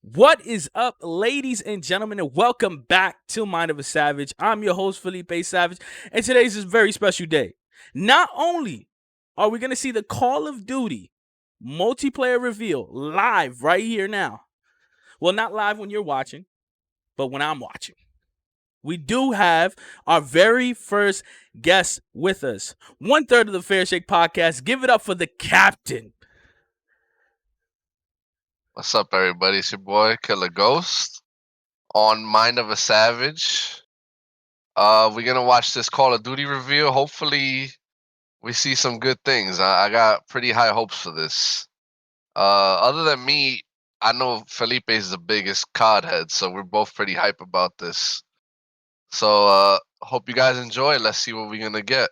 What is up, ladies and gentlemen, and welcome back to Mind of a Savage. I'm your host, Felipe Savage, and today's a very special day. Not only are we going to see the Call of Duty multiplayer reveal live right here now. Well, not live when you're watching, but when I'm watching. We do have our very first guest with us. 1/3 of the Fair Shake podcast. Give it up for the captain. What's up, everybody? It's your boy, Killer Ghost, on Mind of a Savage. We're gonna watch this Call of Duty reveal. Hopefully, we see some good things. I got pretty high hopes for this. Other than me, I know Felipe is the biggest COD head, so we're both pretty hype about this. So, hope you guys enjoy. Let's see what we're gonna get.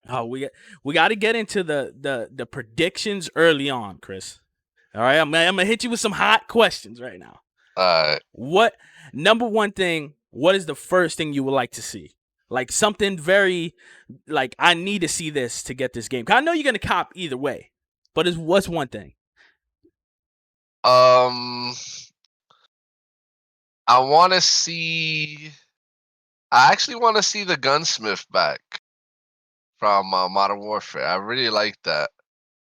Oh, we got to get into the predictions early on, Chris. All right, I'm gonna hit you with some hot questions right now. What number one thing? What is the first thing you would like to see? Like something very, like I need to see this to get this game. 'Cause I know you're gonna cop either way, but what's one thing? I want to see. I actually want to see the gunsmith back from Modern Warfare. I really like that.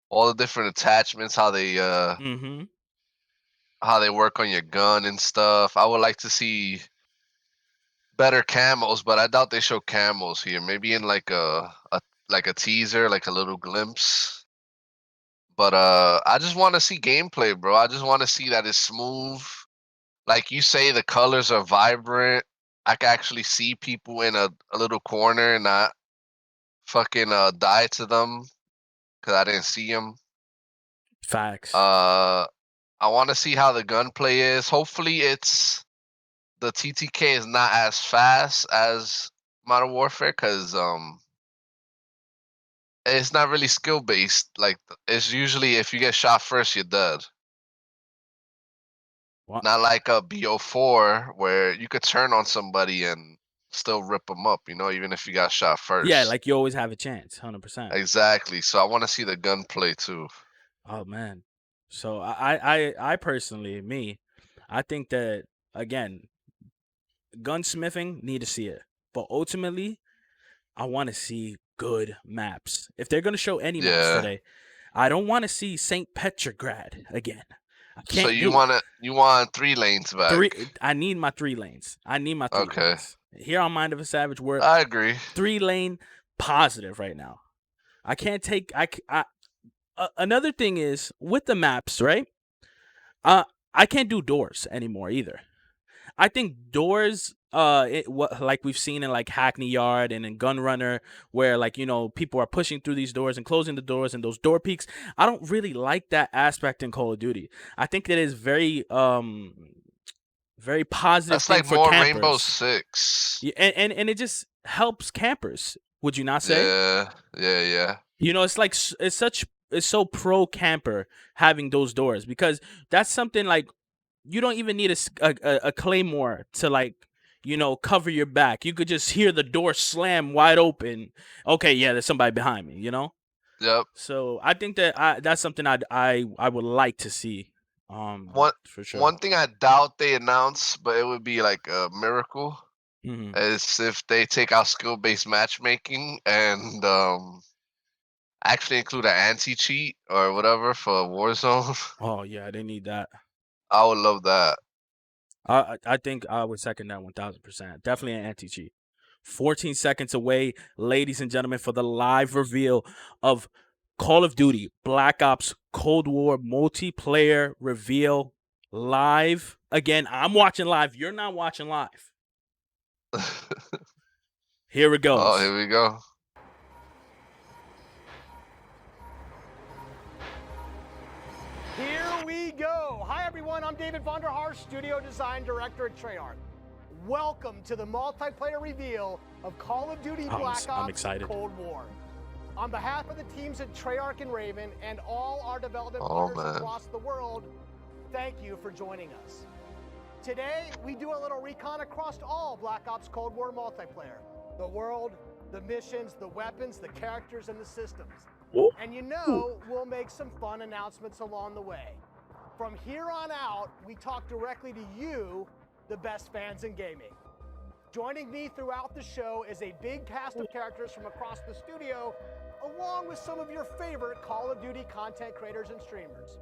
All the different attachments, Mm-hmm. how they work on your gun and stuff. I would like to see better camos, but I doubt they show camos here. Maybe in like a teaser, like a little glimpse. But I just want to see gameplay, bro. I just want to see that it's smooth. Like you say, the colors are vibrant. I can actually see people in a little corner and not fucking die to them because I didn't see them. Facts. I want to see how the gunplay is. Hopefully, the TTK is not as fast as Modern Warfare because it's not really skill based. Like it's usually if you get shot first, you're dead. What? Not like a BO4 where you could turn on somebody and still rip them up. You know, even if you got shot first. Yeah, like you always have a chance, 100%. Exactly. So I want to see the gunplay too. Oh man. So I personally, I think that again, gunsmithing, need to see it. But ultimately, I want to see good maps. If they're gonna show any maps Yeah. today, I don't want to see Saint Petrograd again. I So can't you do it. want 3 lanes back. I need my 3 lanes. I need my three Okay. lanes. Here on Mind of a Savage, we're I agree. 3-lane positive right now. I can't take. Another thing is with the maps, right? I can't do doors anymore either. I think doors, what like we've seen in like Hackney Yard and in Gun Runner, where like people are pushing through these doors and closing the doors and those door peaks. I don't really like that aspect in Call of Duty. I think that is very positive That's thing like for more Rainbow campers. Six. Yeah, and it just helps campers. Would you not say? Yeah, yeah. It's like it's so pro camper having those doors because that's something like you don't even need a claymore to like cover your back. You could just hear the door slam wide open. Okay, yeah, there's somebody behind me. Yep. So I think that that's something I would like to see. One For sure. one thing I doubt they announce, but it would be like a miracle, Mm-hmm. is if they take out skill based matchmaking and actually include an anti cheat or whatever for Warzone. Oh yeah, they need that. I would love that. I think I would second that 1000%. Definitely an anti cheat. 14 seconds away, ladies and gentlemen, for the live reveal of Call of Duty Black Ops Cold War multiplayer reveal live. Again, I'm watching live. You're not watching live. Here it goes. Oh, here we go. Here we go. Hi, everyone. I'm David Vonderhaar, Studio Design Director at Treyarch. Welcome to the multiplayer reveal of Call of Duty Black Ops Cold War. On behalf of the teams at Treyarch and Raven and all our development partners across the world, thank you for joining us. Today, we do a little recon across all Black Ops Cold War multiplayer. The world, the missions, the weapons, the characters, and the systems. And we'll make some fun announcements along the way. From here on out, we talk directly to you, the best fans in gaming. Joining me throughout the show is a big cast of characters from across the studio, along with some of your favorite Call of Duty content creators and streamers.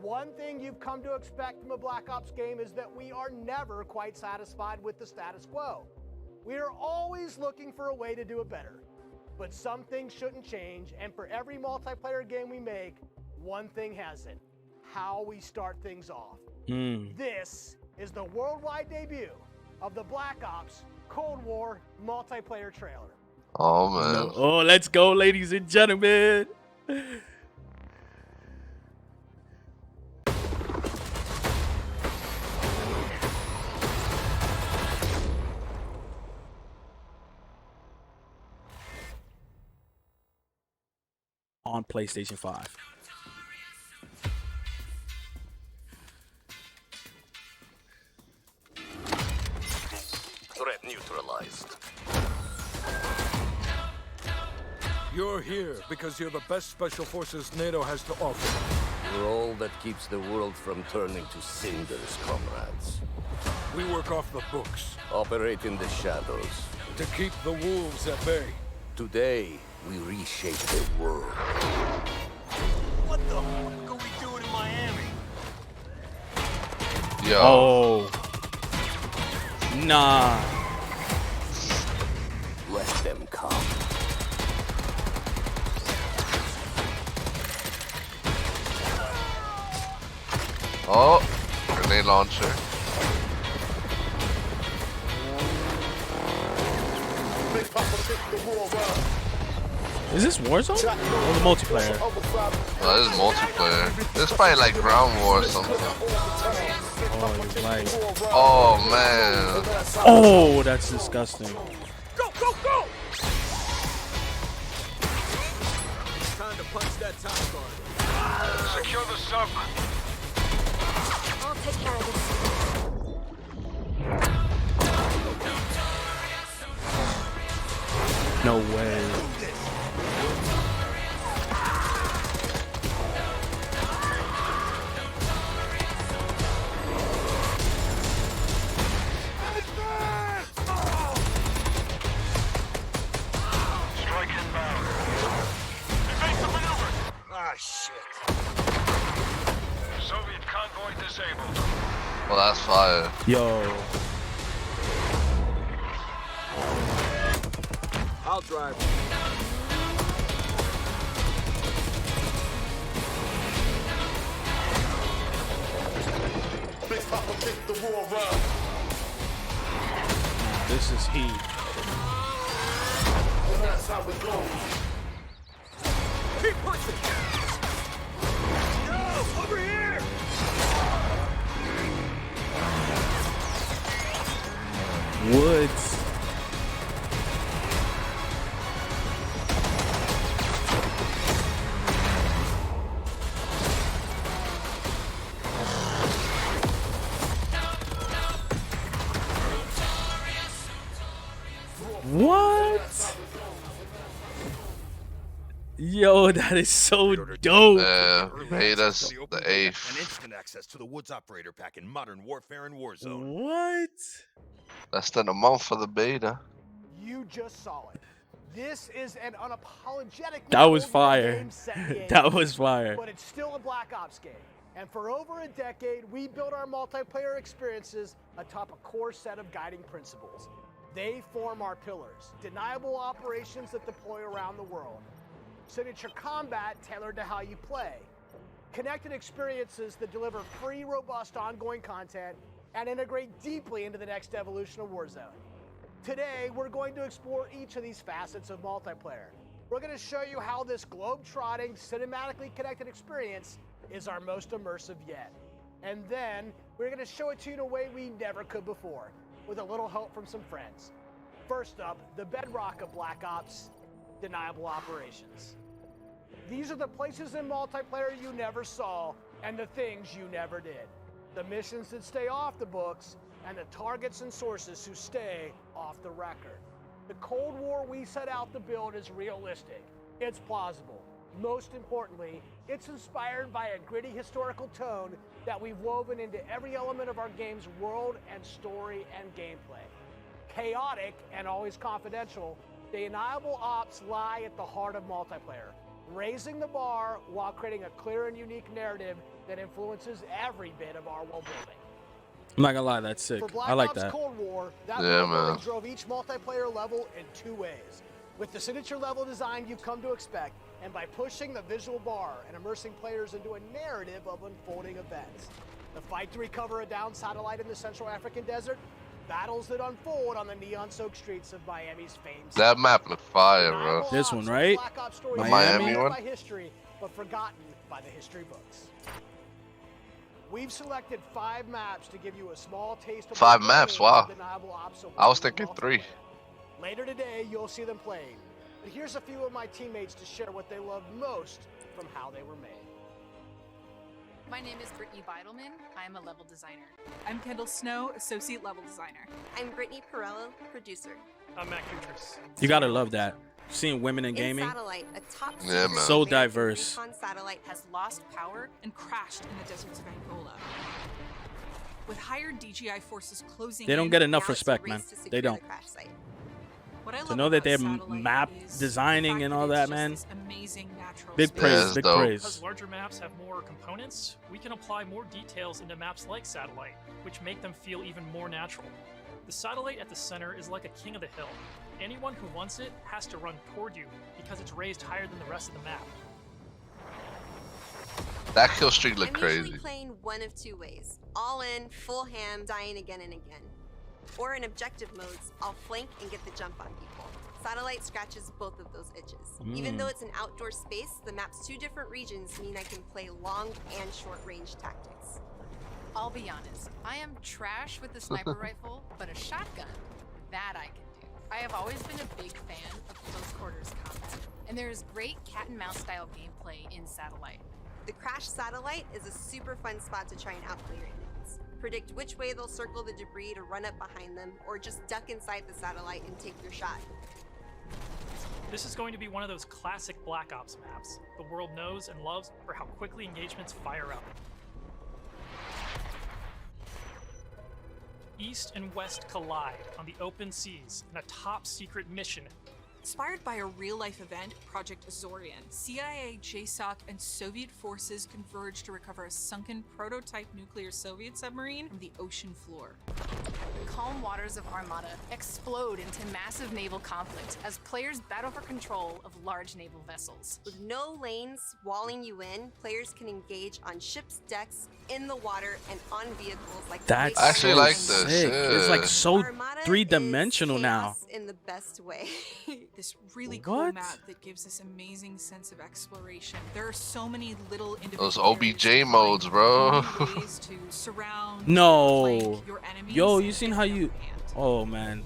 One thing you've come to expect from a Black Ops game is that we are never quite satisfied with the status quo. We are always looking for a way to do it better. But some things shouldn't change, and for every multiplayer game we make, one thing hasn't: how we start things off. This is the worldwide debut of the Black Ops Cold War multiplayer trailer. Oh, man. Oh, let's go, ladies and gentlemen. On PlayStation 5. Threat neutralized. You're here because you're the best special forces NATO has to offer. You're all that keeps the world from turning to cinders, comrades. We work off the books Operate in the shadows. to keep the wolves at bay. Today, we reshape the world. What the fuck are we doing in Miami? Yo. Oh. Nah. Let them come. Oh, grenade launcher. Is this Warzone? Or the multiplayer? Oh, this is multiplayer. This is probably like ground war or something. Oh, you're right. Oh, man. Oh, that's disgusting. Go, go, go! Time to punch that top guard. Secure the sub. I'll take care of this. No way. Strike inbound. Evasive maneuver. Ah, shit. Soviet convoy disabled. Well, that's fire. Yo. I'll drive. This is heat. Keep pushing. No, over here. Woods. What? Yo, that is so dope. Yeah, Beta's the And 8th. instant access to the Woods operator pack in Modern Warfare and Warzone. What? Less than a month for the beta. You just saw it. This is an unapologetically That was Cold War fire. game set in game, That was fire. but it's still a Black Ops game. And for over a decade, we built our multiplayer experiences atop a core set of guiding principles. They form our pillars: deniable operations that deploy around the world, signature combat tailored to how you play, connected experiences that deliver free, robust, ongoing content, and integrate deeply into the next evolution of Warzone. Today, we're going to explore each of these facets of multiplayer. We're going to show you how this globe-trotting, cinematically connected experience is our most immersive yet. And then, we're going to show it to you in a way we never could before, with a little help from some friends. First up, the bedrock of Black Ops: deniable operations. These are the places in multiplayer you never saw, and the things you never did. The missions that stay off the books, and the targets and sources who stay off the record. The Cold War we set out to build is realistic, it's plausible, Most importantly, it's inspired by a gritty historical tone that we've woven into every element of our game's world and story and gameplay. Chaotic and always confidential, the deniable ops lie at the heart of multiplayer, raising the bar while creating a clear and unique narrative that influences every bit of our world building. I'm not gonna lie, that's sick. For Black I like Ops that. Cold War, that Yeah, world building man. drove each multiplayer level in 2 ways. With the signature level design you've come to expect, and by pushing the visual bar and immersing players into a narrative of unfolding events. The fight to recover a downed satellite in the Central African desert, battles that unfold on the neon-soaked streets of Miami's famed city. That map looked fire, bro. Deniable This ops one, are right? Black Ops stories The Miami inspired one? by history, but forgotten by the history books. We've selected 5 maps to give you a small taste of 5 what maps, games wow. Deniable Ops will I was bring thinking to 3. multiplayer. Later today, you'll see them playing. But here's a few of my teammates to share what they love most from how they were made. My name is Brittany Beidelman. I'm a level designer. I'm Kendall Snow, associate level designer. I'm Brittany Perello, producer. I'm Matt Kutris. You gotta love that. Seeing women in gaming. Satellite, a top Yeah, man. So diverse. recon satellite Has lost power and crashed in the deserts of Angola. With higher DGI forces closing They don't in, get enough now it's a respect, race man. to secure They the don't. crash site. what I To love know that about they're Satellite map is designing the and fact all that that, it's just man. this amazing natural Big space. praise, that's big dope. Because praise. larger maps have more components, we can apply more details into maps like Satellite, which make them feel even more natural. The satellite at the center is like a king of the hill. Anyone who wants it has to run toward you because it's raised higher than the rest of the map. That kill streak looked I'm crazy. usually playing one of 2 ways. All in, full ham, dying again and again. Or in objective modes, I'll flank and get the jump on people. Satellite scratches both of those itches. Even though it's an outdoor space, the map's 2 different regions mean I can play long and short range tactics. I'll be honest, I am trash with the sniper rifle, but a shotgun, that I can do. I have always been a big fan of close quarters combat, and there is great cat and mouse style gameplay in Satellite. The crash satellite is a super fun spot to try and outplay your enemies. Predict which way they'll circle the debris to run up behind them, or just duck inside the satellite and take your shot. This is going to be one of those classic Black Ops maps the world knows and loves for how quickly engagements fire up. East and West collide on the open seas in a top secret mission. Inspired by a real-life event, Project Azorian, CIA, JSOC, and Soviet forces converge to recover a sunken prototype nuclear Soviet submarine from the ocean floor. The calm waters of Armada explode into massive naval conflict as players battle for control of large naval vessels. With no lanes walling you in, players can engage on ships' decks, in the water, and on vehicles like That's I actually so like this, sick. It's like yeah. so Armada is 3-dimensional now. chaos in the best way. This really cool What? map that gives this amazing sense of exploration. There are so many little individual Those areas OBJ to find modes, bro. new ways to surround, No. flank your enemies, Yo, you and seen get how the you... upper hand. Oh, man.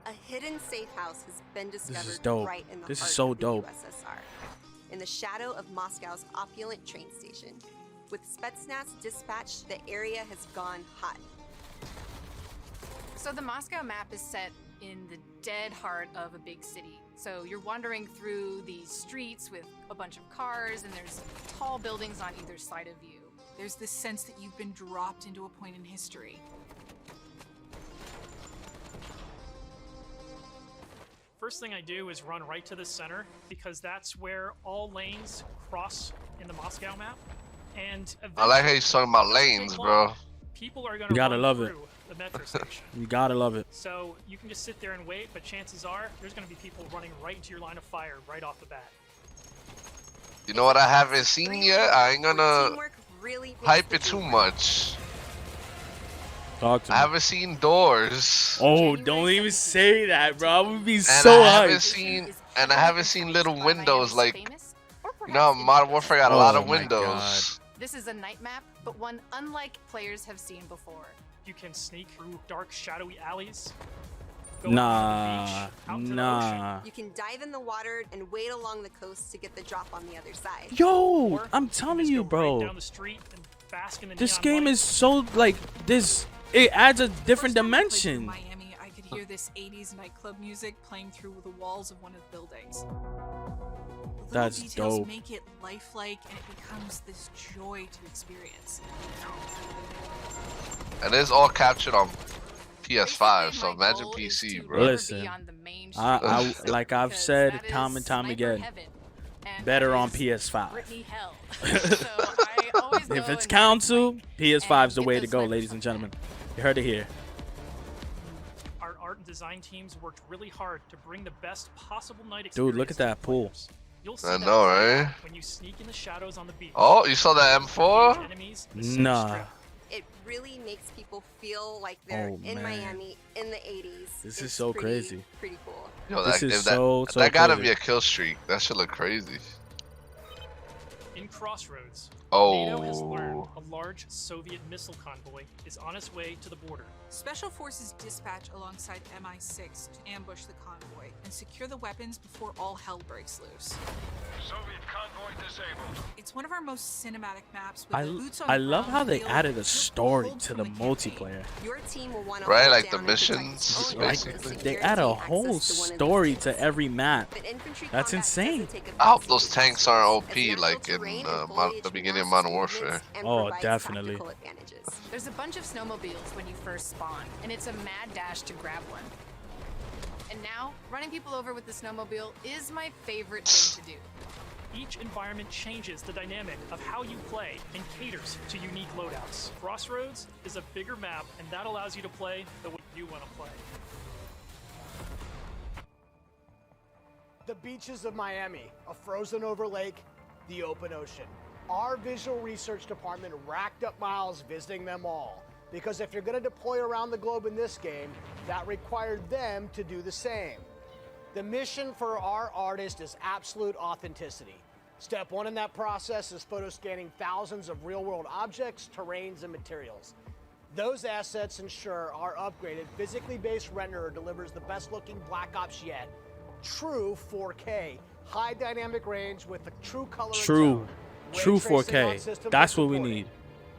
A hidden safe house has been discovered dope. right in the This is heart so of the dope. USSR, in the shadow of Moscow's opulent train station. With Spetsnaz dispatched, the area has gone hot. So the Moscow map is set in the dead heart of a big city. So you're wandering through these streets with a bunch of cars, and there's tall buildings on either side of you. There's this sense that you've been dropped into a point in history. First thing I do is run right to the center because that's where all lanes cross in the Moscow map. And I like how eventually, he's talking about it doesn't lanes, take bro. long. People are going You to gotta run love it. through the metro station. You gotta love it. So you can just sit there and wait, but chances are there's going to be people running right into your line of fire right off the bat. You know what I haven't seen yet? I ain't gonna Teamwork really makes hype the it too dream work. much. Talk to I me. haven't seen doors. Oh, don't even say that, bro. I would be And so I haven't hyped. seen little windows like, Famous, or you know, perhaps Modern Warfare got a lot Oh of my windows. this is a night map, but one unlike players have seen before. You can sneak through dark, shadowy alleys. Go out Nah, to the beach, out to the ocean. nah. You can dive in the water and wade along the coast to get the drop on the other side. Yo, Or I'm you can telling just you, go right bro. down the street and bask in the This neon game light. is so like this. It adds a different First time I played through dimension. Miami, I could hear this 80s nightclub music playing through the walls of one of the buildings. The That's little details dope. make it lifelike, and it becomes this joy to experience. And it's all captured on PS5, so imagine PC, bro. Listen, I like I've said time and time again, better on PS5. If it's console, PS5 is the way to go, ladies and gentlemen. You heard it here. Our art and design teams worked really hard to bring the best possible night experience. Dude, look at that pool. I know, right? When you sneak in the shadows on the beach. Oh, you saw that M4? Nah. It really makes people feel like they're in Miami in the 80s. This is so crazy. Pretty cool. Yo, This is so that gotta crazy. be a kill streak. That should look crazy. In Crossroads, Oh. NATO has learned a large Soviet missile convoy is on its way to the border. Special forces dispatch alongside MI6 to ambush the convoy and secure the weapons before all hell breaks loose. Soviet convoy disabled. It's one of our most cinematic maps. With the boots on I the love ground how they feel added a you're story pulled to from the campaign. multiplayer. Your team will want to Right, hold like the down and protect missions, its own Like basically. they security add a access whole to one of the story units. to every map. But infantry That's combat insane. doesn't take a I hope backseat those to tanks tactics, aren't OP as natural like in terrain and the foliage beginning of masks Modern movements Warfare. and Oh, provides definitely. tactical advantages. There's a bunch of snowmobiles when you first spawn, and it's a mad dash to grab one. And now, running people over with the snowmobile is my favorite thing to do. Each environment changes the dynamic of how you play and caters to unique loadouts. Crossroads is a bigger map, and that allows you to play the way you want to play. The beaches of Miami, a frozen over lake, the open ocean. Our visual research department racked up miles visiting them all. Because if you're going to deploy around the globe in this game, that required them to do the same. The mission for our artist is absolute authenticity. Step one in that process is photo scanning thousands of real-world objects, terrains, and materials. Those assets ensure our upgraded, physically based renderer delivers the best-looking Black Ops yet. True 4K, high dynamic range with a true color and tone. Ray True tracing on 4K. systems That's is what we supported. need.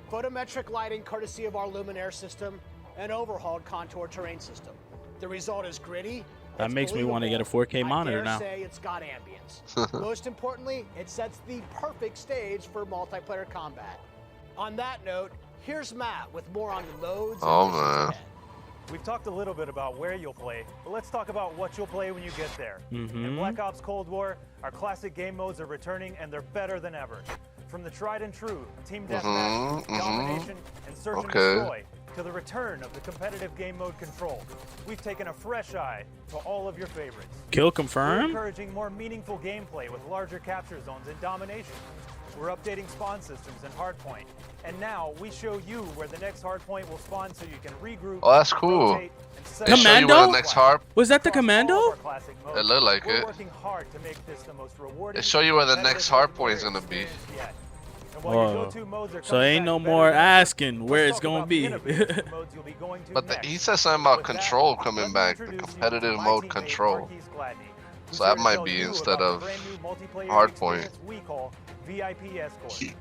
Photometric lighting courtesy of our Luminaire system, and overhauled contour terrain system. The result is gritty. That it's makes me want to get a 4K monitor I dare now. say it's got ambience. Most importantly, it sets the perfect stage for multiplayer combat. On that note, here's Matt with more on the modes. and Oh, missions man. ahead. We've talked a little bit about where you'll play, but let's talk about what you'll play when you get there. In Black Ops Cold War, our classic game modes are returning, and they're better than ever. From the tried and true Team Deathmatch, Domination, and Search and Destroy, to the return of the competitive game mode Control, we've taken a fresh eye to all of your favorites. Kill We're confirm? encouraging more meaningful gameplay with larger capture zones and domination. We're updating spawn systems in Hardpoint. And now we show you where the next Hardpoint will spawn so you can regroup. Oh, that's cool. rotate, and set They show you where the next harp. Was that the across all commando? of our classic modes. It looked like We're it. working hard to make this the most rewarding. They show you where the next competitive hardpoint is multiplayer gonna be. experience yet. And while your Whoa. go-to modes are So coming ain't back no better more than ever, asking where let's it's talk gonna about the be. innovative modes you'll be going to But next. he said something about With that, control let coming me back, the introduce you to competitive my mode teammate, control. Marquise Gladney, who's So here that to might tell be you instead about of the brand new multiplayer Hardpoint. experience we call VIP Escort.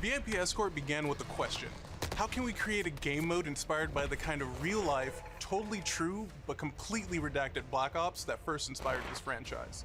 VIP Escort began with a question. How can we create a game mode inspired by the kind of real-life, totally true, but completely redacted Black Ops that first inspired this franchise?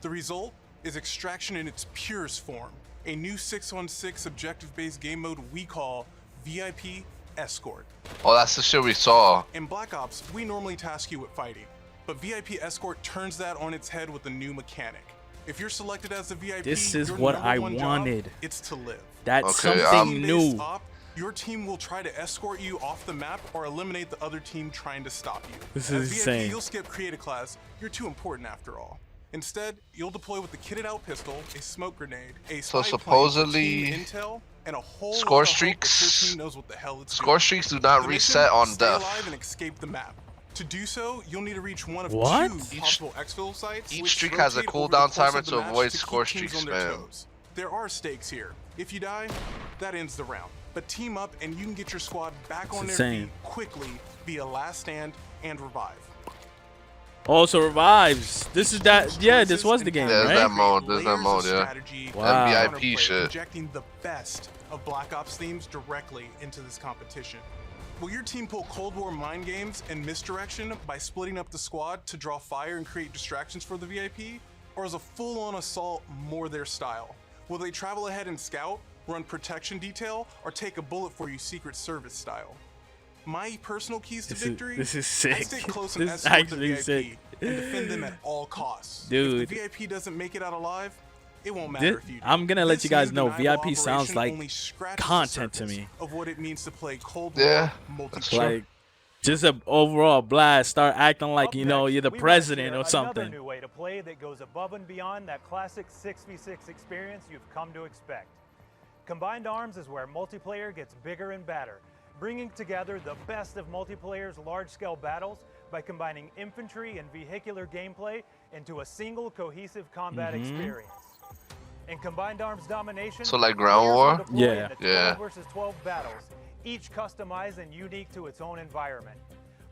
The result is Extraction in its purest form, a new 6-on-6 objective-based game mode we call VIP Escort. Oh, that's the shit we saw. In Black Ops, we normally task you with fighting, but VIP Escort turns that on its head with a new mechanic. If you're selected as a VIP, This is your what number I one job, wanted. it's to live. That's Okay, something Team-based new. op, your team will try to escort you off the map or eliminate the other team trying to stop you. This As is VIP, insane. you'll skip create a class. You're too important after all. Instead, you'll deploy with a kitted out pistol, a smoke grenade, a So spy plane, supposedly, team intel, and a whole score lot of hope that your streaks- team knows what the hell it's Score doing. streaks do not The reset mission, on stay death. alive and escape the map. To do so, you'll need to reach one of What? two possible exfil sites. Each which streak has a rotate over the cooldown course timer of the to match avoid keep score teams streak on their spam. toes. There are stakes here. If you die, that ends the round. But team up and you can get your squad back on their insane. feet quickly via last stand and revive. Also revives. This is that. Yeah, this was the game, Yeah, right? that mode. There's that Layers of mode, yeah. strategy Wow. and VIP counterplay, shit. Injecting the best of Black Ops themes directly into this competition. Will your team pull Cold War mind games and misdirection by splitting up the squad to draw fire and create distractions for the VIP? Or is a full-on assault more their style? Will they travel ahead and scout, run protection detail, or take a bullet for you Secret Service style? My personal keys to victory? This is sick. I stay close and This is escort the actually VIP sick. and defend them at all costs. Dude. If the VIP doesn't make it out alive, it won't matter if you do. I'm gonna let This you guys new know deniable VIP sounds operation like only scratches the content to surface me. of what it means to play Cold Yeah, War multiplayer. Like just an overall blast. Start acting like Up you know next, you're the we wanna president share or Another something. new way to play that goes above and beyond that classic 6v6 experience you've come to expect. Combined Arms is where multiplayer gets bigger and badder, bringing together the best of multiplayer's large-scale battles by combining infantry and vehicular gameplay into a single cohesive combat experience. In Combined Arms Domination, So like ground players war? will deploy Yeah. into 12 Yeah. versus 12 battles, each customized and unique to its own environment.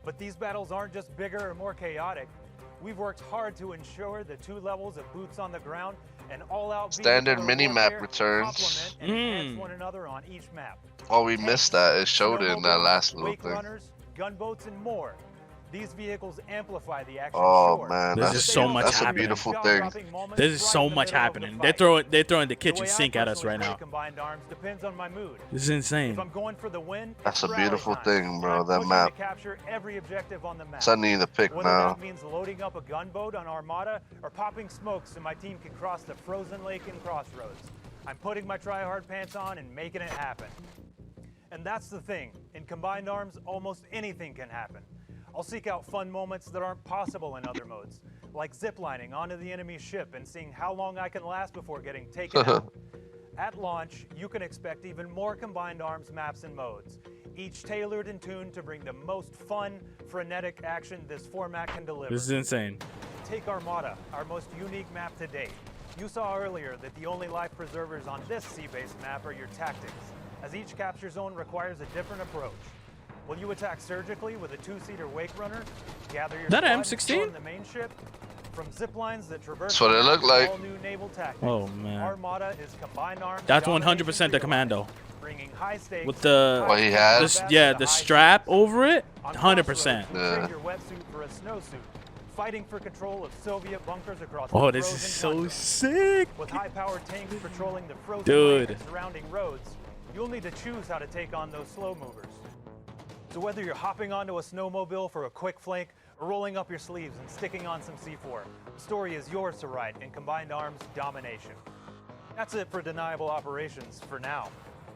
But these battles aren't just bigger or more chaotic. We've worked hard to ensure the 2 levels of boots on the ground and all-out Standard vehicular mini-map warfare returns. complement and enhance one another on each map. Oh, we missed that. It showed it in that last little Wake thing. runners, gunboats, and more. These vehicles amplify the action. Oh shore. man, There's that's just so much that's a happening. beautiful thing. There's just so much happening. They're throwing the kitchen sink at us right now. Combined Arms depends on my mood. This is insane. If I'm going for the win, That's a it's rally beautiful time. thing, bro. I'm That pushing map. to capture every objective on the map. So I need to pick Whether now. that means loading up a gunboat on Armada or popping smokes so my team can cross the frozen lake in Crossroads. I'm putting my try-hard pants on and making it happen. And that's the thing. In Combined Arms, almost anything can happen. I'll seek out fun moments that aren't possible in other modes, like ziplining onto the enemy ship and seeing how long I can last before getting taken out. At launch, you can expect even more Combined Arms maps and modes, each tailored and tuned to bring the most fun, frenetic action this format can deliver. This is insane. Take Armada, our most unique map to date. You saw earlier that the only life preservers on this sea-based map are your tactics, as each capture zone requires a different approach. Will you attack surgically with a 2-seater wake runner? Gather your That squad M16? on the main ship? From zip lines that traverse That's what it looked like. all new naval tactics. Oh, man. Armada is Combined Arms. That's domination 100% the commando. bringing high stakes, With the What he has? the strap over it, 100%. Trade your wetsuit for a snowsuit, fighting for control of Soviet bunkers across Oh, the this frozen is so tundra. sick. With high-powered tanks patrolling the frozen Dude. lake and surrounding roads, you'll need to choose how to take on those slow movers. So whether you're hopping onto a snowmobile for a quick flank or rolling up your sleeves and sticking on some C4, the story is yours to write in Combined Arms Domination. That's it for Deniable Operations for now.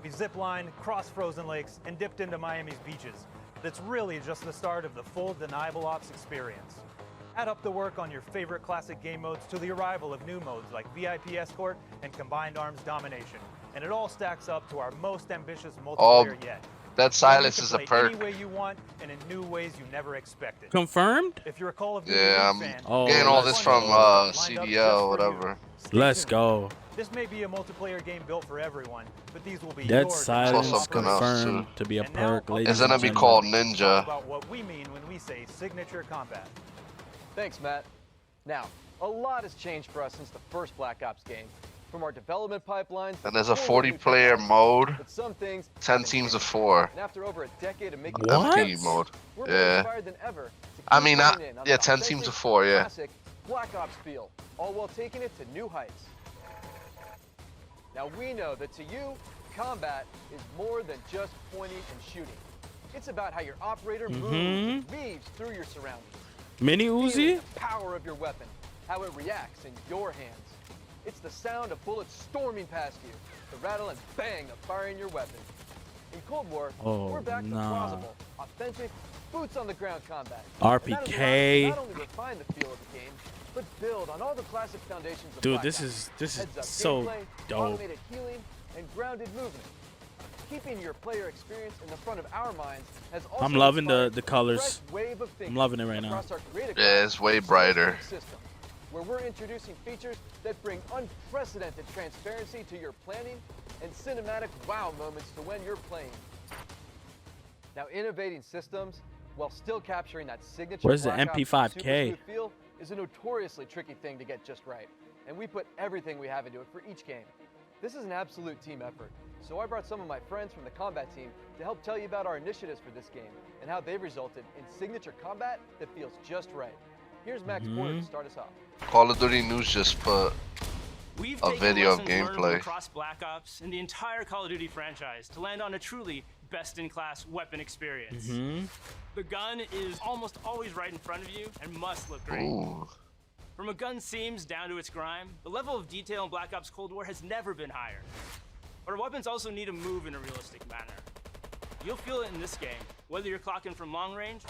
We ziplined, crossed frozen lakes, and dipped into Miami's beaches. That's really just the start of the full Deniable Ops experience. Add up the work on your favorite classic game modes to the arrival of new modes like VIP Escort and Combined Arms Domination. And it all stacks up to our most ambitious multiplayer yet. That silence is a Play perk. any way you want and in new ways you never expected. Confirmed? If you're a Call of Duty Yeah, I'm fan, getting all this from lined up CDL, just for whatever. you. Let's Stay go. tuned. This may be a multiplayer game built for everyone, but these will be Dead your silence something else, confirmed too. to be a And now, perk, ladies It's and gonna be gentlemen. called Talk Ninja. about what we mean when we say signature combat. Thanks, Matt. Now, a lot has changed for us since the first Black Ops game. From our development pipelines, And there's a to 40-player technology. mode. But some things 10 haven't teams of changed. 4. And after over a decade of making FP mode. we're more Yeah. inspired than ever to I keep mean, leaning in on yeah, the 10 teams authentic, of 4, yeah. classic Black Ops feel, all while taking it to new heights. Now we know that to you, combat is more than just pointing and shooting. It's about how your operator moves and weaves through your surroundings. Mini Feeling Uzi? the power of your weapon, how it reacts in your hands. It's the sound of bullets storming past you, the rattle and bang of firing your weapon. In Cold War, Oh, we're back to nah. plausible, authentic, boots on the ground combat. RPK. And that allows us to not only refine the feel of the game, but build on all the classic foundations of Dude, Black this Ops. is Heads-up so gameplay, dope. automated healing, and grounded movement. Keeping your player experience in the front of our minds has also I'm loving the inspired a colors. fresh wave of I'm thinking loving it right now. across our creative Yeah, it's way brighter. system, where we're introducing features that bring unprecedented transparency to your planning and cinematic wow moments to when you're playing. Now, innovating systems while still capturing that signature Where's the Black Ops MP5K? super smooth feel is a notoriously tricky thing to get just right, and we put everything we have into it for each game. This is an absolute team effort, So I brought some of my friends from the combat team to help tell you about our initiatives for this game and how they've resulted in signature combat that feels just right. Here's Max Porter to start us off. Call of Duty News just put a video of gameplay. Across Black Ops and the entire Call of Duty franchise to land on a truly best-in-class weapon experience. The gun is almost always right in front of you and must look great. Ooh. From a gun's seams down to its grime, the level of detail in Black Ops Cold War has never been higher. But our weapons also need to move in a realistic manner. You'll feel it in this game, whether you're clocking from long range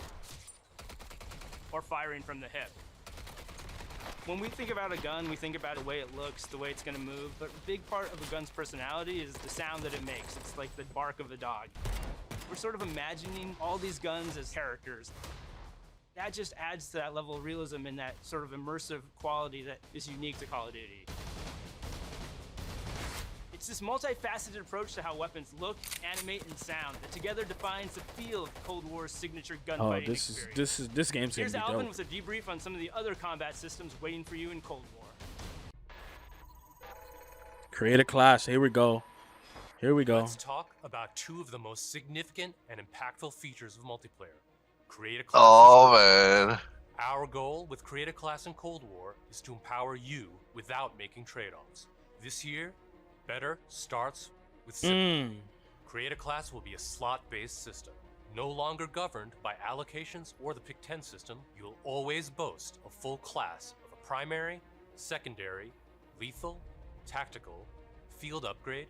or firing from the hip. When we think about a gun, we think about the way it looks, the way it's gonna move, but a big part of a gun's personality is the sound that it makes. It's like the bark of a dog. We're sort of imagining all these guns as characters. That just adds to that level of realism and that sort of immersive quality that is unique to Call of Duty. It's this multifaceted approach to how weapons look, animate, and sound that together defines the feel of Cold War's signature gunfighting experience. This game's gonna Here's be Alvin dope. with a debrief on some of the other combat systems waiting for you in Cold War. Create a class. Here we go. Here we go. Let's talk about two of the most significant and impactful features of multiplayer. Create a class. Oh man. Our goal with Create a Class in Cold War is to empower you without making trade-offs. This year, better starts with simple. Create a Class will be a slot-based system. No longer governed by allocations or the Pick 10 system, you'll always boast a full class of a primary, secondary, lethal, tactical, field upgrade,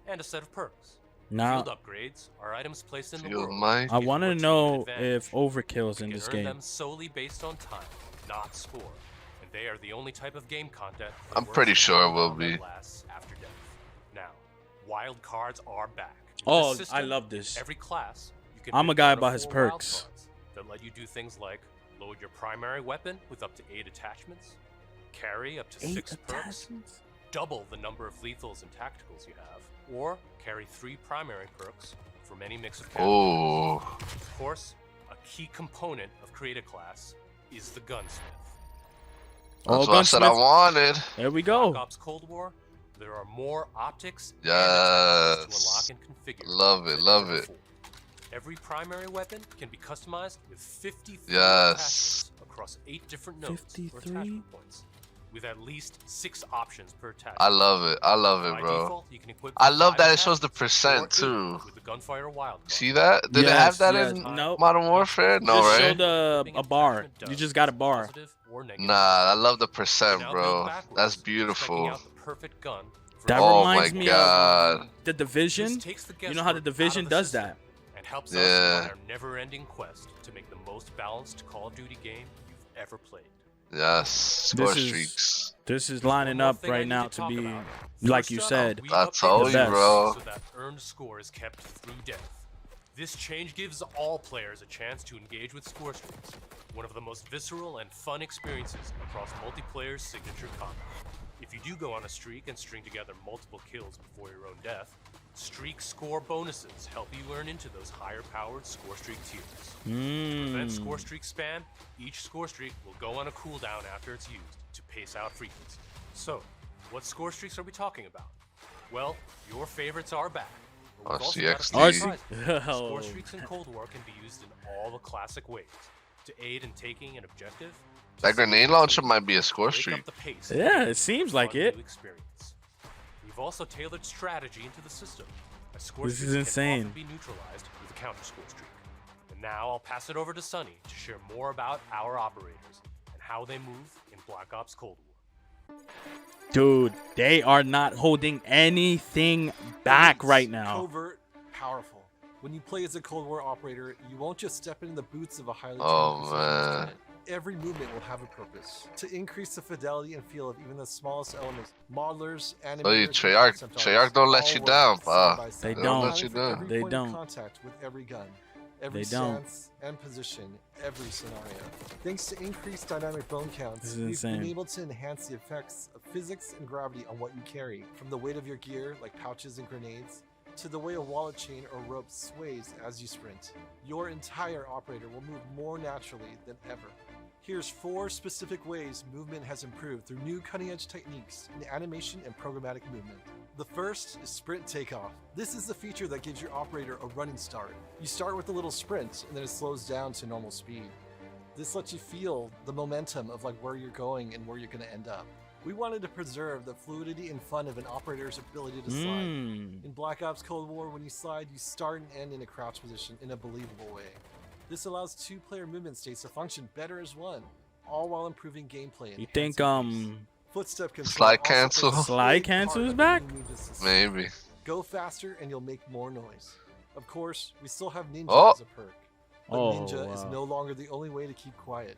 and a set of perks. Now, Field upgrades are items placed in the Field world. might. I want to Give your team know an advantage. if overkill's You in can this earn game. them solely based on time, not score. And they are the only type of game content that I'm works pretty in sure it combat will that be. lasts after death. Now, wild cards are back. With Oh, this I system, love this. Every class, you can I'm a pick guy one of about his 4 wild perks. cards that let you do things like load your primary weapon with up to 8 attachments, carry up to 6 perks, double the number of lethals and tacticals you have, or carry 3 primary perks from any mix of categories. Oh. Of course, a key component of Create a Class is the gunsmith. That's what I said I wanted. There we go. Black Ops Cold War, there are more optics and Yes. attachments to unlock and configure. Love it, than love ever it. before. Every primary weapon can be customized with 53 Yes. attachments across 8 different nodes or 53? attachment points, with at least 6 options per attachment. I love it. I love it, By bro. default, you can equip I love 5 that it shows the attachments percent or 8 too. with the Gunfire Wildcard. See that? Did it have that in Modern Warfare? No, Just right? showed a bar. You just got a bar. Nah, I love the percent, bro. That's beautiful. Perfect gun. That Oh reminds my me God. of the Division. You know how the Division does that. And helps us Yeah. on our never-ending quest to make the most balanced Call of Duty game you've ever played. Yes. Score This is- streaks. This is lining up thing I right need now to to talk be, about. like First you up, said, we I updated told the you, best. bro. So that earned score is kept through death. This change gives all players a chance to engage with score streaks, one of the most visceral and fun experiences across multiplayer's signature combat. If you do go on a streak and string together multiple kills before your own death, streak score bonuses help you earn into those higher-powered score streak tiers. To prevent score streak spam, each score streak will go on a cooldown after it's used to pace out frequency. So, what score streaks are we talking about? Well, your favorites are back. But we've also got a few RCXD. surprises. Score streaks in Cold War can be used in all the classic ways to aid in taking an objective. That grenade launcher might be a score Break streak. up the pace Yeah, and it seems like fun it. new experience. We've also tailored strategy into the system. As score This is streaks can insane. often be neutralized with a counter score streak. And now I'll pass it over to Sunny to share more about our operators and how they move in Black Ops Cold War. Dude, they are not holding anything back right now. Covert, powerful. When you play as a Cold War operator, you won't just step into the boots of a highly trained Oh, precision man. lieutenant. Every movement will have a purpose. To increase the fidelity and feel of even the smallest elements, modelers, animators, Oh, you and Treyarch concept Treyarch artists don't let all you work down, side pa. by They side, don't. let you accounting for down. every They point of don't. contact with every gun, every They don't. stance and position, every scenario. Thanks to increased dynamic bone counts, This is we've insane. been able to enhance the effects of physics and gravity on what you carry, from the weight of your gear, like pouches and grenades, to the way a wallet chain or rope sways as you sprint. Your entire operator will move more naturally than ever. Here's 4 specific ways movement has improved through new cutting-edge techniques in animation and programmatic movement. The first is sprint takeoff. This is the feature that gives your operator a running start. You start with a little sprint and then it slows down to normal speed. This lets you feel the momentum of like where you're going and where you're going to end up. We wanted to preserve the fluidity and fun of an operator's ability to slide. In Black Ops Cold War, when you slide, you start and end in a crouch position in a believable way. This allows 2-player movement states to function better as one, all while improving gameplay. And you think footstep control slide cancel? Slide cancel is back? Maybe. Go faster and you'll make more noise. Of course, we still have Ninja as a perk. But Ninja is no longer the only way to keep quiet.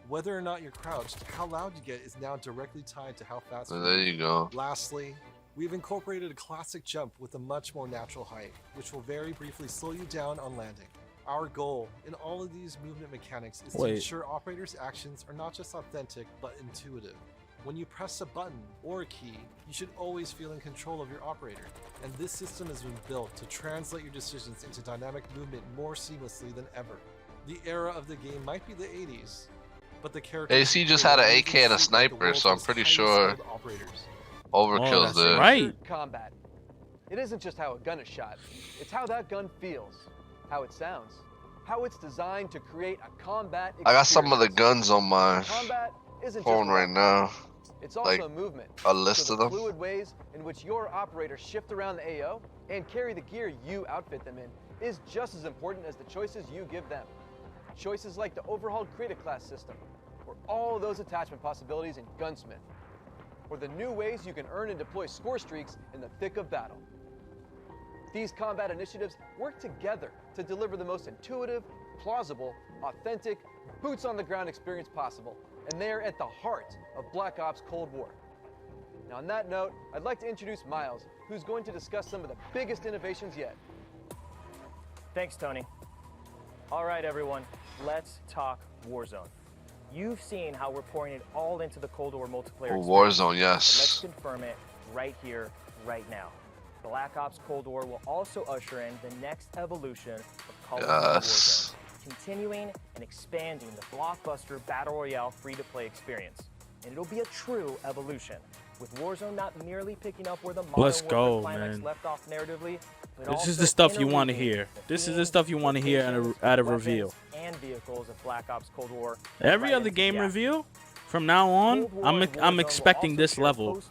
Whether or not you're crouched, how loud you get is now directly tied to how fast you There you go. Lastly, we've incorporated a classic jump with a much more natural height, which will very briefly slow you down on landing. Our goal in all of these movement mechanics is to ensure operators' actions are not just authentic, but intuitive. When you press a button or a key, you should always feel in control of your operator. And this system has been built to translate your decisions into dynamic movement more seamlessly than ever. The era of the game might be the 80s, but the character AC just had an AK and a sniper, so I'm pretty sure Overkill's there. Right. Combat. It isn't just how a gun is shot, it's how that gun feels, how it sounds, how it's designed to create a combat experience. I got some of the guns on my phone right now. It's also like a movement. a list so of the them. Fluid ways in which your operators shift around the AO and carry the gear you outfit them in is just as important as the choices you give them. Choices like the overhauled Create class system, or all those attachment possibilities in Gunsmith, or the new ways you can earn and deploy score streaks in the thick of battle. These combat initiatives work together to deliver the most intuitive, plausible, authentic, boots-on-the-ground experience possible, and they are at the heart of Black Ops Cold War. Now on that note, I'd like to introduce Miles, who's going to discuss some of the biggest innovations yet. Thanks, Tony. All right, everyone, let's talk Warzone. You've seen how we're pouring it all into the Cold War multiplayer experience. Warzone, yes. Let's confirm it right here, right now. Black Ops Cold War will also usher in the next evolution of Call of Duty Warzone, continuing and expanding the blockbuster Battle Royale free-to-play experience. And it'll be a true evolution, with Warzone not merely picking up where the Modern Warfare climax left off narratively, but this is the stuff you want to hear. This is the stuff you want to hear at a reveal. And vehicles of Black Ops Cold War. Every other game reveal from now on, I'm expecting this level,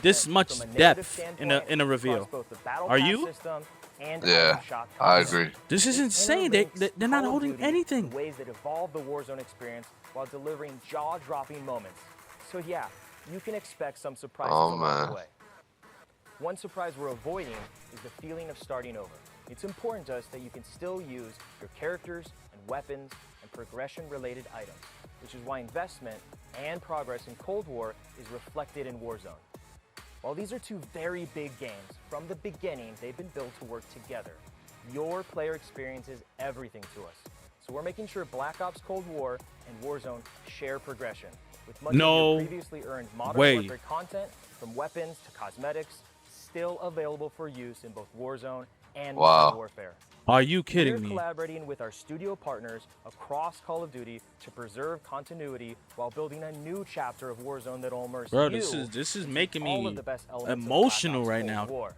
this much depth in a reveal. Are you? Yeah, I agree. This is insane. They're not holding anything. Ways that evolve the Warzone experience while delivering jaw-dropping moments. So yeah, you can expect some surprises along the way. One surprise we're avoiding is the feeling of starting over. It's important to us that you can still use your characters and weapons and progression-related items, which is why investment and progress in Cold War is reflected in Warzone. While these are two very big games, from the beginning they've been built to work together. Your player experience is everything to us. So we're making sure Black Ops Cold War and Warzone share progression, with much of your previously earned Modern Warfare content, from weapons to cosmetics, still available for use in both Warzone and Modern Warfare. Are you kidding me? We're collaborating with our studio partners across Call of Duty to preserve continuity while building a new chapter of Warzone that'll immerse you. This is making me emotional right now.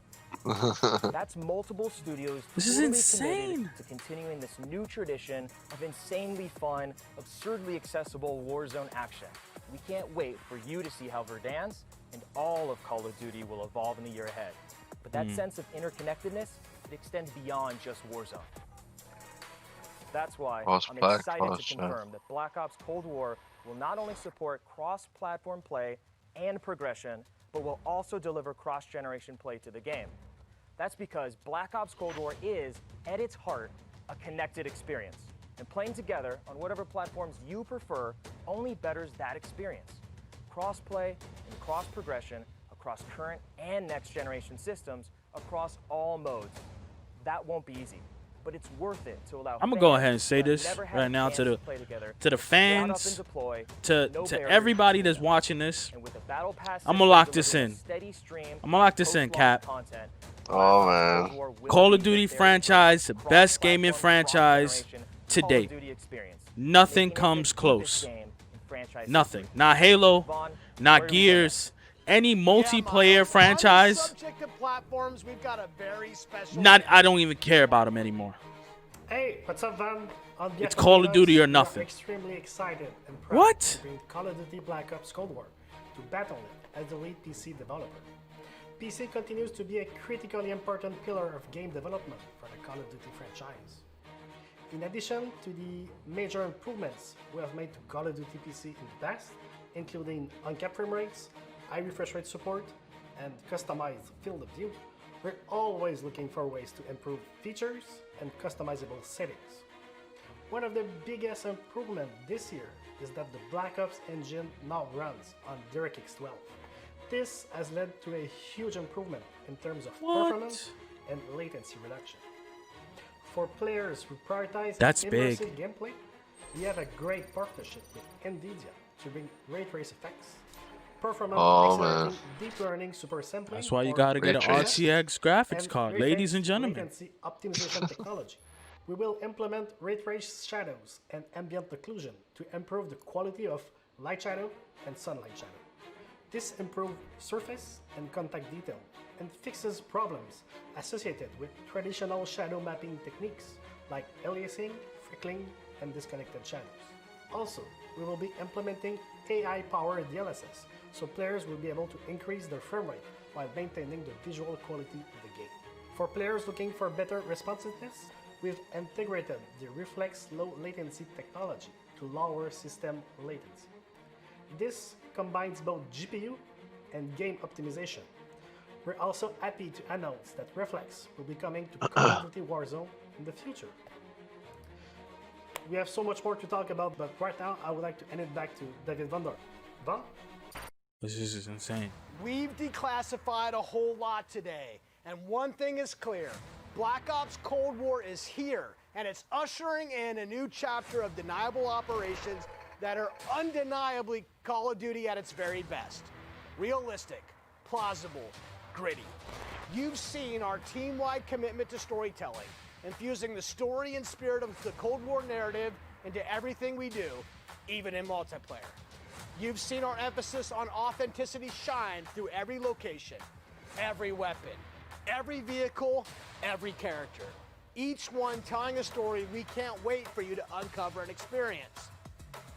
That's multiple studios. This is insane. To continuing this new tradition of insanely fun, absurdly accessible Warzone action. We can't wait for you to see how Verdansk and all of Call of Duty will evolve in the year ahead. But that sense of interconnectedness, it extends beyond just Warzone. That's why I'm excited to confirm that Black Ops Cold War will not only support cross-platform play and progression, but will also deliver cross-generation play to the game. That's because Black Ops Cold War is, at its heart, a connected experience. And playing together on whatever platforms you prefer only betters that experience. Cross-play and cross-progression across current and next-generation systems across all modes. That won't be easy, but it's worth it to allow. I'm gonna go ahead and say this right now to the fans, to everybody that's watching this. I'm gonna lock this in. I'm gonna lock this in, Cap. Oh man. Call of Duty franchise, best gaming franchise to date. Nothing comes close. Nothing. Not Halo. Not Gears. Any multiplayer franchise. Subject to platforms, we've got a very special. I don't even care about them anymore. Hey, what's up, Van? It's Call of Duty or nothing. We're extremely excited and proud What? to bring Call of Duty Black Ops Cold War to battle it as the lead PC developer. PC continues to be a critically important pillar of game development for the Call of Duty franchise. In addition to the major improvements we have made to Call of Duty PC in the past, including uncapped frame rates, high refresh rate support, and customized field of view, we're always looking for ways to improve features and customizable settings. One of the biggest improvements this year is that the Black Ops engine now runs on DirectX 12. This has led to a huge improvement in terms of performance and latency reduction. For players who prioritize immersive gameplay, we have a great partnership with NVIDIA to bring ray trace effects, performance accelerating deep learning super sampling. That's why you gotta get an RTX graphics card, ladies and gentlemen. Latency optimization technology. We will implement ray trace shadows and ambient occlusion to improve the quality of light shadow and sunlight shadow. This improves surface and contact detail and fixes problems associated with traditional shadow mapping techniques like aliasing, freckling, and disconnected shadows. Also, we will be implementing AI-powered DLSS, so players will be able to increase their frame rate while maintaining the visual quality of the game. For players looking for better responsiveness, we've integrated the Reflex low latency technology to lower system latency. This combines both GPU and game optimization. We're also happy to announce that Reflex will be coming to Call of Duty Warzone in the future. We have so much more to talk about, but right now I would like to hand it back to David Van Der. Van? This is insane. We've declassified a whole lot today, and one thing is clear. Black Ops Cold War is here, and it's ushering in a new chapter of deniable operations that are undeniably Call of Duty at its very best. Realistic, plausible, gritty. You've seen our team-wide commitment to storytelling, infusing the story and spirit of the Cold War narrative into everything we do, even in multiplayer. You've seen our emphasis on authenticity shine through every location, every weapon, every vehicle, every character. Each one telling a story we can't wait for you to uncover and experience.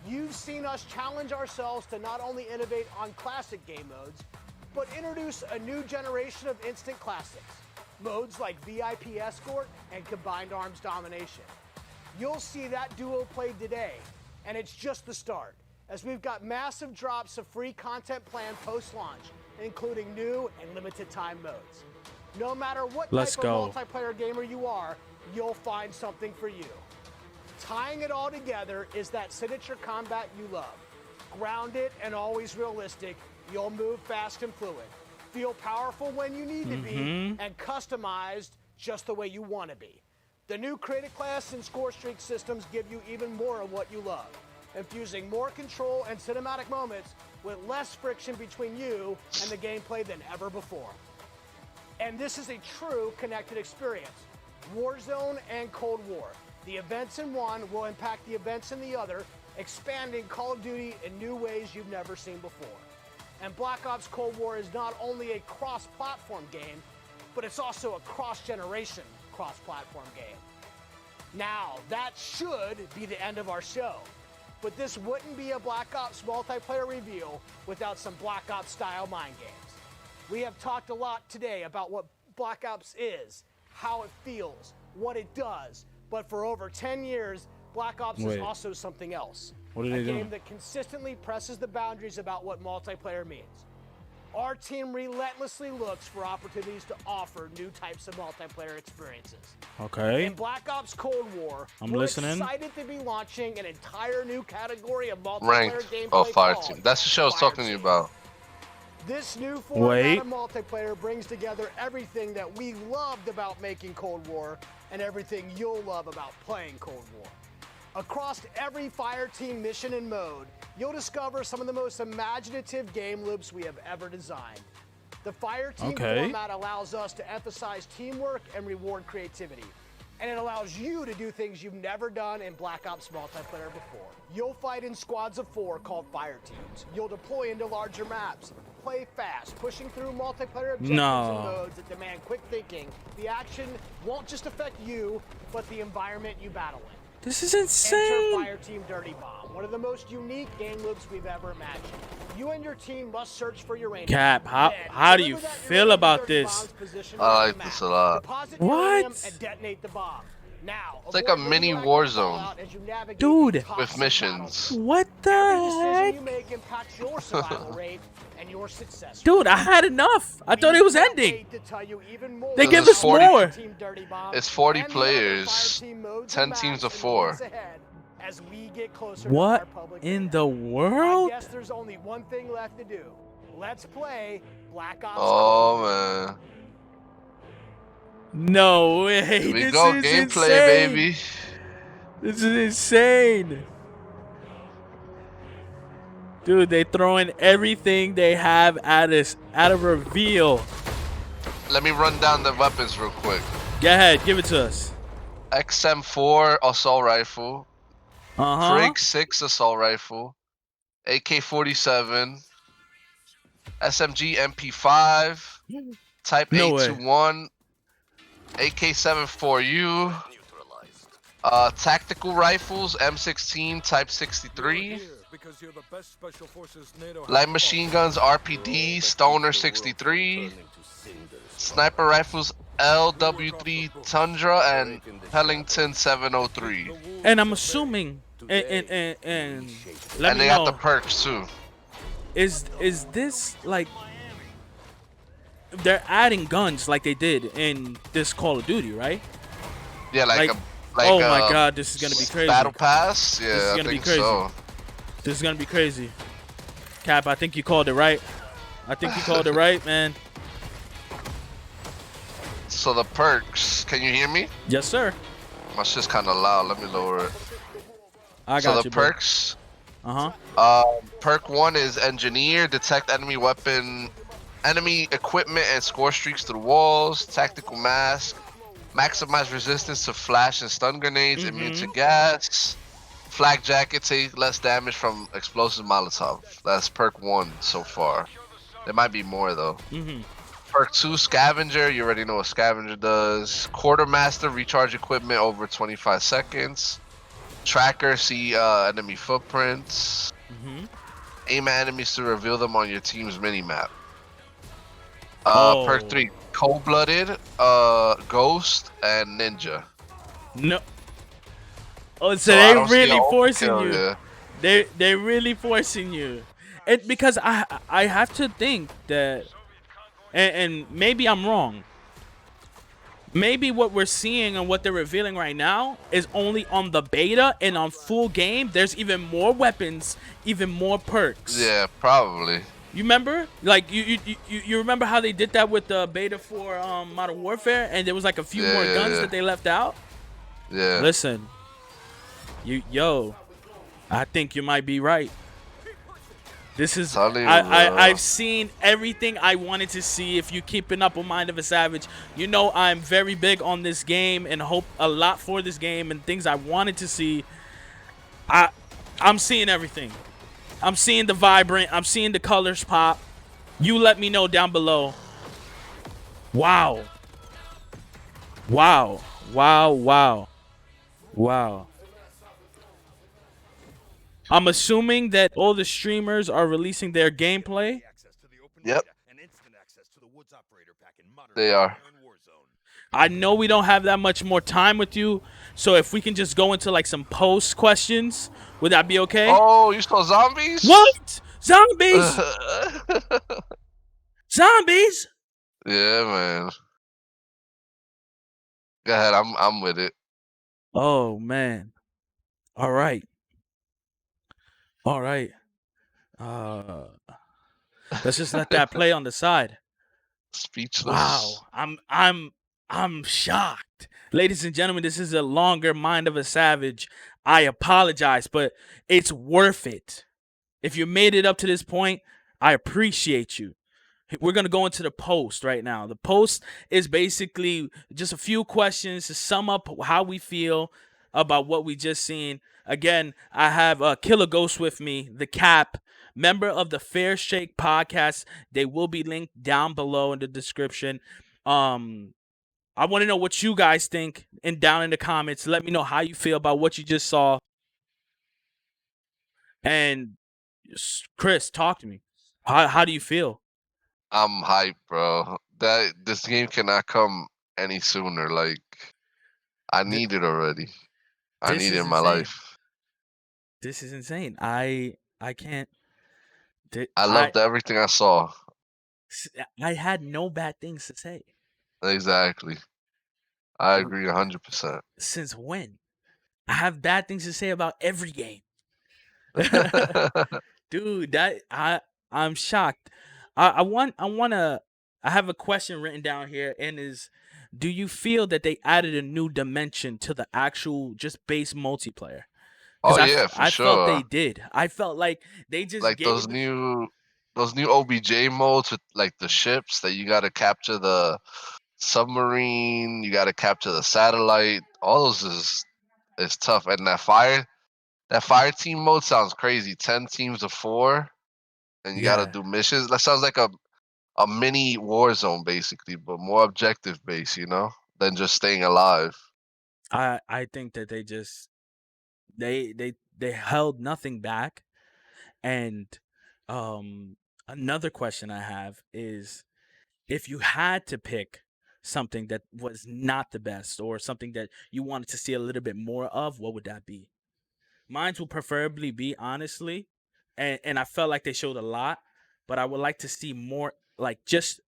You've seen us challenge ourselves to not only innovate on classic game modes, but introduce a new generation of instant classics. Modes like VIP Escort and Combined Arms Domination. You'll see that duo played today, and it's just the start, as we've got massive drops of free content planned post-launch, including new and limited time modes. No matter what type of multiplayer gamer you are, you'll find something for you. Tying it all together is that signature combat you love. Grounded and always realistic, you'll move fast and fluid. Feel powerful when you need to be, and customized just the way you want to be. The new Creative Class and Score Streak systems give you even more of what you love, infusing more control and cinematic moments with less friction between you and the gameplay than ever before. And this is a true connected experience. Warzone and Cold War. The events in one will impact the events in the other, expanding Call of Duty in new ways you've never seen before. And Black Ops Cold War is not only a cross-platform game, but it's also a cross-generation cross-platform game. Now, that should be the end of our show, but this wouldn't be a Black Ops multiplayer reveal without some Black Ops-style mind games. We have talked a lot today about what Black Ops is, how it feels, what it does, but for over 10 years, Black Ops is also something else. What are they doing? A game that consistently presses the boundaries about what multiplayer means. Our team relentlessly looks for opportunities to offer new types of multiplayer experiences. Okay. In Black Ops Cold War, we're excited to be launching an entire new category of multiplayer Ranked. gameplay Oh, Fire called Team. That's the show I was talking to you about. This new format of multiplayer brings together everything that we loved about making Cold War and everything you'll love about playing Cold War. Across every Fire Team mission and mode, you'll discover some of the most imaginative game loops we have ever designed. The Fire Team format allows us to emphasize teamwork and reward creativity. and it allows you to do things you've never done in Black Ops multiplayer before. You'll fight in squads of 4 called fire teams. You'll deploy into larger maps, play fast, pushing through multiplayer objectives and modes that demand quick thinking. The action won't just affect you, but the environment you battle in. This is insane. Enter Fire Team Dirty Bomb, one of the most unique game loops we've ever imagined. You and your team must search for uranium. Cap, how do you feel about this? I like this a lot. What? And detonate the bomb. Now, it's like a mini war zone, dude, with missions. What the heck? You make impacts your survival rate and your success. Dude, I had enough. I thought it was ending. They give us more. It's 40 players, 10 teams of 4. What in the world? I guess there's only one thing left to do. Let's play Black Ops. Oh man. No way. Here we this go, is gameplay, insane. baby. This is insane. Dude, they throwing everything they have at us at a reveal. Let me run down the weapons real quick. Go ahead, give it to us. XM4 assault rifle. Uh-huh. Krig 6 assault rifle. AK-47. SMG MP5. Type A21. AK-74U. Tactical rifles, M16 Type 63. Light machine guns, RPD, Stoner 63. Sniper rifles, LW3 Tundra and Pellington 703. And I'm assuming, and let me they know, got the perks too. Is this like they're adding guns like they did in this Call of Duty, right? Yeah, like oh my god, this is gonna be crazy. Battle Pass? Yeah, this is gonna I think be crazy. so. This is gonna be crazy. Cap, I think you called it right. I think you called it right, man. So the perks, can you hear me? Yes, sir. My shit's kind of loud. Let me lower it. I got so you, the bro. perks. Perk 1 is Engineer, detect enemy weapon, enemy equipment and score streaks through walls. Tactical Mask, maximize resistance to flash and stun grenades, immune to gas. Flak Jacket, take less damage from explosive Molotov. That's perk 1 so far. There might be more though. Perk 2, Scavenger. You already know what Scavenger does. Quartermaster, recharge equipment over 25 seconds. Tracker, see enemy footprints. Aim at enemies to reveal them on your team's minimap. Perk 3, Cold-Blooded, Ghost, and Ninja. No. Oh, so they really forcing you. Yeah. They're really forcing you. And because I have to think that, and maybe I'm wrong. Maybe what we're seeing and what they're revealing right now is only on the beta, and on full game, there's even more weapons, even more perks. Yeah, probably. You remember? Like you remember how they did that with the beta for Modern Warfare, and there was like a few more guns that they left out? Yeah. Listen. I think you might be right. This is I've seen everything I wanted to see. If you're keeping up with Mind of a Savage, you know I'm very big on this game and hope a lot for this game and things I wanted to see. I'm seeing everything. I'm seeing the vibrant. I'm seeing the colors pop. You let me know down below. Wow. Wow. Wow. Wow. Wow. I'm assuming that all the streamers are releasing their gameplay. Yep. They are. I know we don't have that much more time with you, so if we can just go into like some post questions, would that be okay? Oh, you saw zombies? What? Zombies? Zombies? Yeah, man. Go ahead, I'm with it. Oh man. All right. All right. Let's just let that play on the side. Speechless. Wow. I'm shocked. Ladies and gentlemen, this is a longer Mind of a Savage. I apologize, but it's worth it. If you made it up to this point, I appreciate you. we're going to go into the post right now. The post is basically just a few questions to sum up how we feel about what we just seen. Again, I have Killer Ghost with me, the Cap, member of the Fair Shake podcast. They will be linked down below in the description. I want to know what you guys think and down in the comments. Let me know how you feel about what you just saw. And Chris, talk to me. How do you feel? I'm hyped, bro. This game cannot come any sooner. Like, I need it already. I need it in my life. This is insane. I can't. I loved everything I saw. I had no bad things to say. Exactly. I agree 100%. Since when? I have bad things to say about every game. Dude, I'm shocked. I have a question written down here, and do you feel that they added a new dimension to the actual just base multiplayer? Oh yeah, for I sure. felt they did. I felt like they just like those new OBJ modes with like the ships that you got to capture the submarine, you got to capture the satellite. All those is tough. And that fire team mode sounds crazy. 10 teams of 4, and you got to do missions. That sounds like a mini war zone basically, but more objective based, than just staying alive. I think that they just they held nothing back. And another question I have is, if you had to pick something that was not the best or something that you wanted to see a little bit more of, what would that be? Mine would preferably be, honestly, and I felt like they showed a lot, but I would like to see more, like, just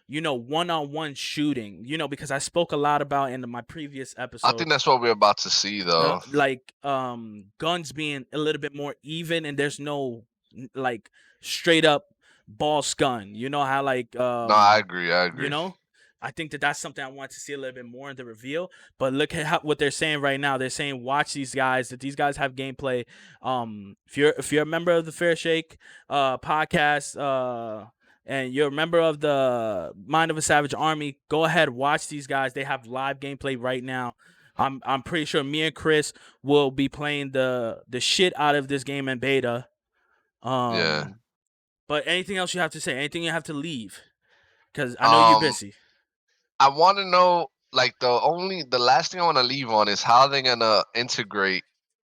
one-on-one shooting, because I spoke a lot about in my previous episode. I think that's what we're about to see, though. Like guns being a little bit more even, and there's no like straight up ball gun. You know how like no, I agree. I think that something I want to see a little bit more in the reveal. But look at what they're saying right now. They're saying watch these guys. That these guys have gameplay. If you're a member of the Fair Shake podcast, and you're a member of the Mind of a Savage Army, go ahead, watch these guys. They have live gameplay right now. I'm pretty sure me and Chris will be playing the shit out of this game in beta. Yeah. But anything else you have to say? Anything you have to leave? Because I know you're busy. I want to know, like, the last thing I want to leave on is how they're gonna integrate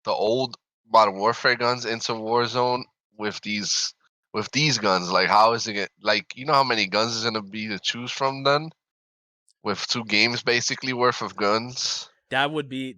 the old Modern Warfare guns into Warzone with these guns. Like, how is it like? You know how many guns is gonna be to choose from then, with 2 games basically worth of guns. That would be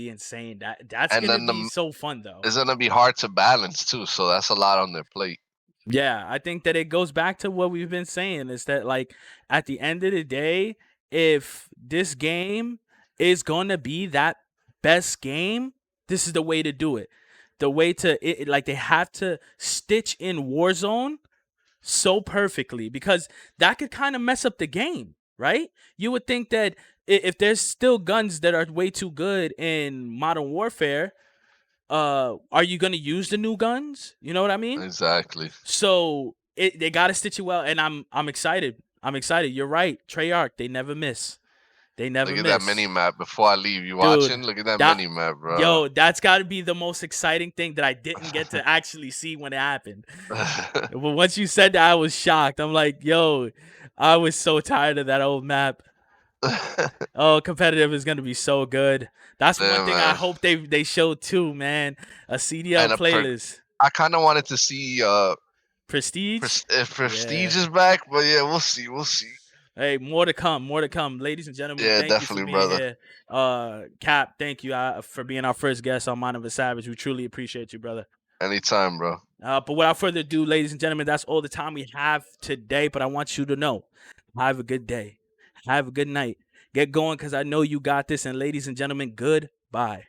insane. That's gonna be so fun though. It's gonna be hard to balance too, so that's a lot on their plate. Yeah, I think that it goes back to what we've been saying, is that like at the end of the day, if this game is gonna be that best game, this is the way to do it. The way to like they have to stitch in Warzone so perfectly, because that could kind of mess up the game, right? You would think that if there's still guns that are way too good in Modern Warfare, are you gonna use the new guns? You know what I mean? Exactly. So they gotta stitch it well, and I'm excited. You're right, Treyarch. They never miss. Look at that mini map before I leave. You watching? Look at that mini map, bro. Yo, that's got to be the most exciting thing that I didn't get to actually see when it happened. But once you said that, I was shocked. I'm like, yo, I was so tired of that old map. Oh, competitive is gonna be so good. That's one thing I hope they show too, man. A CDL playlist. I kind of wanted to see Prestige. Prestige is back, but yeah, we'll see. Hey, more to come, ladies and gentlemen. Yeah, thank definitely, you for being brother. Here. Cap, thank you for being our first guest on Mind of a Savage. We truly appreciate you, brother. Anytime, bro. But without further ado, ladies and gentlemen, that's all the time we have today. But I want you to know, have a good day, have a good night, get going, because I know you got this. And ladies and gentlemen, goodbye.